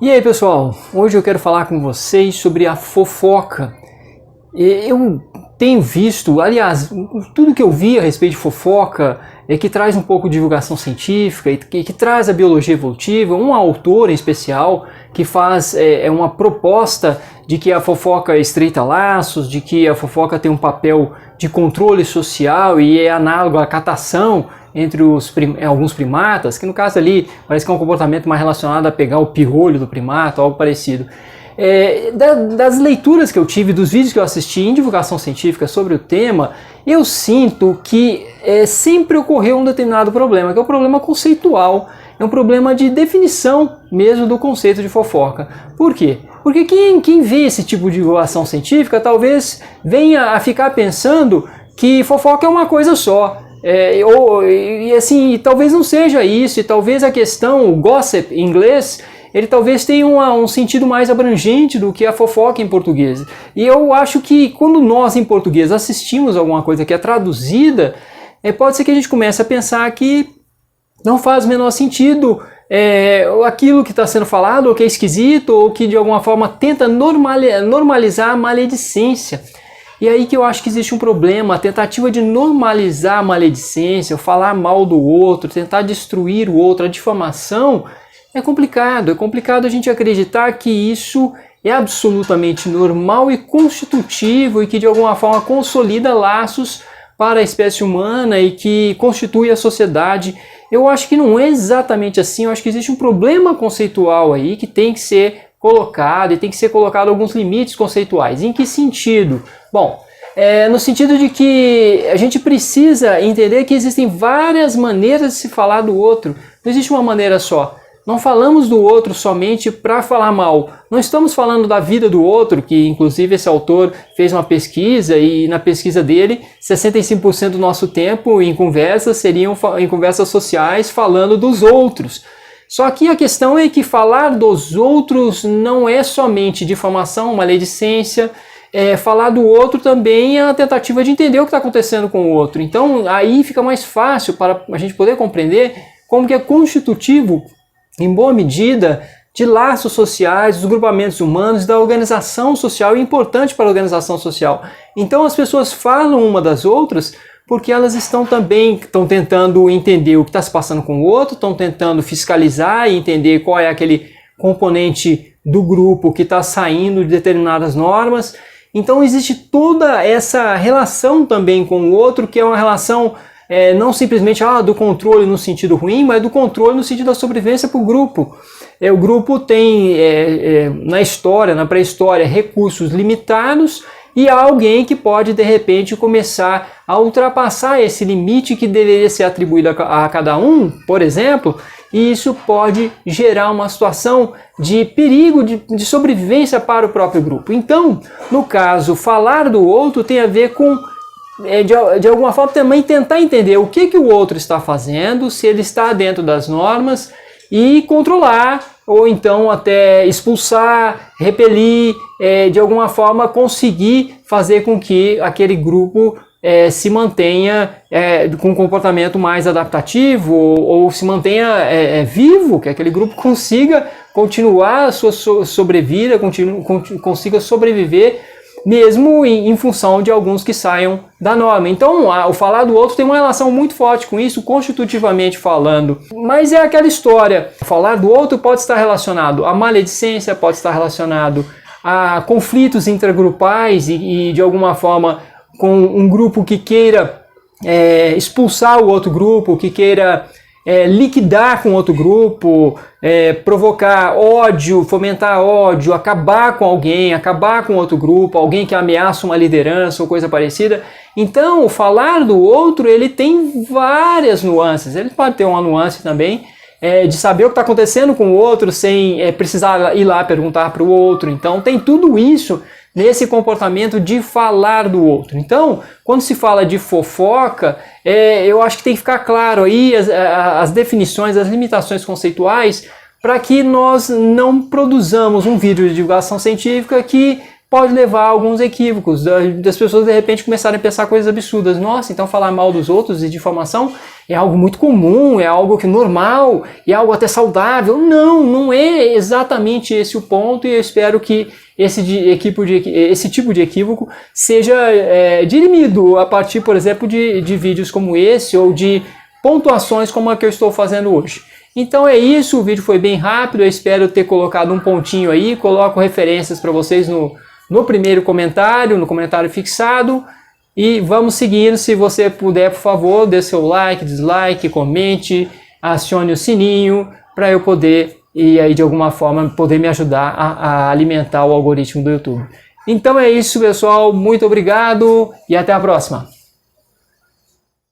E aí pessoal, hoje eu quero falar com vocês sobre a fofoca. Eu tenho visto, aliás, tudo que eu vi a respeito de fofoca é que traz um pouco de divulgação científica, que traz a biologia evolutiva, um autor em especial que faz uma proposta de que a fofoca estreita laços, de que a fofoca tem um papel de controle social e é análogo à catação entre alguns primatas, que no caso ali parece que é um comportamento mais relacionado a pegar o piolho do primata, algo parecido. Das leituras que eu tive, dos vídeos que eu assisti em divulgação científica sobre o tema, eu sinto que sempre ocorreu um determinado problema, que é um problema conceitual, é um problema de definição mesmo do conceito de fofoca. Por quê? Porque quem vê esse tipo de divulgação científica talvez venha a ficar pensando que fofoca é uma coisa só. Assim, talvez não seja isso, e talvez a questão, o gossip em inglês, ele talvez tenha um sentido mais abrangente do que a fofoca em português. E eu acho que quando nós em português assistimos alguma coisa que é traduzida, pode ser que a gente comece a pensar que não faz o menor sentido aquilo que está sendo falado, ou que é esquisito, ou que de alguma forma tenta normalizar a maledicência. E aí que eu acho que existe um problema, a tentativa de normalizar a maledicência, falar mal do outro, tentar destruir o outro, a difamação, é complicado a gente acreditar que isso é absolutamente normal e constitutivo e que de alguma forma consolida laços para a espécie humana e que constitui a sociedade. Eu acho que não é exatamente assim, eu acho que existe um problema conceitual aí que tem que ser colocado e tem que ser colocado alguns limites conceituais. Em que sentido? Bom, no sentido de que a gente precisa entender que existem várias maneiras de se falar do outro. Não existe uma maneira só. Não falamos do outro somente para falar mal. Não estamos falando da vida do outro, que inclusive esse autor fez uma pesquisa e na pesquisa dele, 65% do nosso tempo em conversas seriam em conversas sociais falando dos outros. Só que a questão é que falar dos outros não é somente difamação, maledicência. Falar do outro também é a tentativa de entender o que está acontecendo com o outro. Então aí fica mais fácil para a gente poder compreender como que é constitutivo, em boa medida, de laços sociais, dos grupamentos humanos, da organização social, e importante para a organização social. Então as pessoas falam uma das outras porque elas estão tentando entender o que está se passando com o outro, estão tentando fiscalizar e entender qual é aquele componente do grupo que está saindo de determinadas normas. Então existe toda essa relação também com o outro, que é uma relação não simplesmente do controle no sentido ruim, mas do controle no sentido da sobrevivência para o grupo. O grupo tem, na história, na pré-história, recursos limitados, e há alguém que pode, de repente, começar a ultrapassar esse limite que deveria ser atribuído a cada um, por exemplo, e isso pode gerar uma situação de perigo, de sobrevivência para o próprio grupo. Então, no caso, falar do outro tem a ver com, de alguma forma, também tentar entender o que o outro está fazendo, se ele está dentro das normas, e controlar, ou então até expulsar, repelir, de alguma forma conseguir fazer com que aquele grupo se mantenha com um comportamento mais adaptativo, ou se mantenha vivo, que aquele grupo consiga continuar a sua sobrevida, consiga sobreviver, mesmo em função de alguns que saiam da norma. Então, o falar do outro tem uma relação muito forte com isso, constitutivamente falando. Mas é aquela história, falar do outro pode estar relacionado à maledicência, pode estar relacionado a conflitos intragrupais e de alguma forma, com um grupo que queira expulsar o outro grupo, que queira liquidar com outro grupo, provocar ódio, fomentar ódio, acabar com alguém, acabar com outro grupo, alguém que ameaça uma liderança ou coisa parecida. Então, o falar do outro, ele tem várias nuances. Ele pode ter uma nuance também de saber o que está acontecendo com o outro sem precisar ir lá perguntar para o outro. Então, tem tudo isso nesse comportamento de falar do outro. Então, quando se fala de fofoca, eu acho que tem que ficar claro aí as definições, as limitações conceituais, para que nós não produzamos um vídeo de divulgação científica que pode levar a alguns equívocos, das pessoas de repente começarem a pensar coisas absurdas. Nossa, então falar mal dos outros e difamação é algo muito comum, é algo que é normal, é algo até saudável. Não, não é exatamente esse o ponto, e eu espero que esse tipo de equívoco seja dirimido a partir, por exemplo, de vídeos como esse, ou de pontuações como a que eu estou fazendo hoje. Então é isso, o vídeo foi bem rápido, eu espero ter colocado um pontinho aí, coloco referências para vocês no primeiro comentário, no comentário fixado, e vamos seguindo. Se você puder, por favor, dê seu like, dislike, comente, acione o sininho, para eu poder, e aí de alguma forma, poder me ajudar a alimentar o algoritmo do YouTube. Então é isso, pessoal, muito obrigado e até a próxima!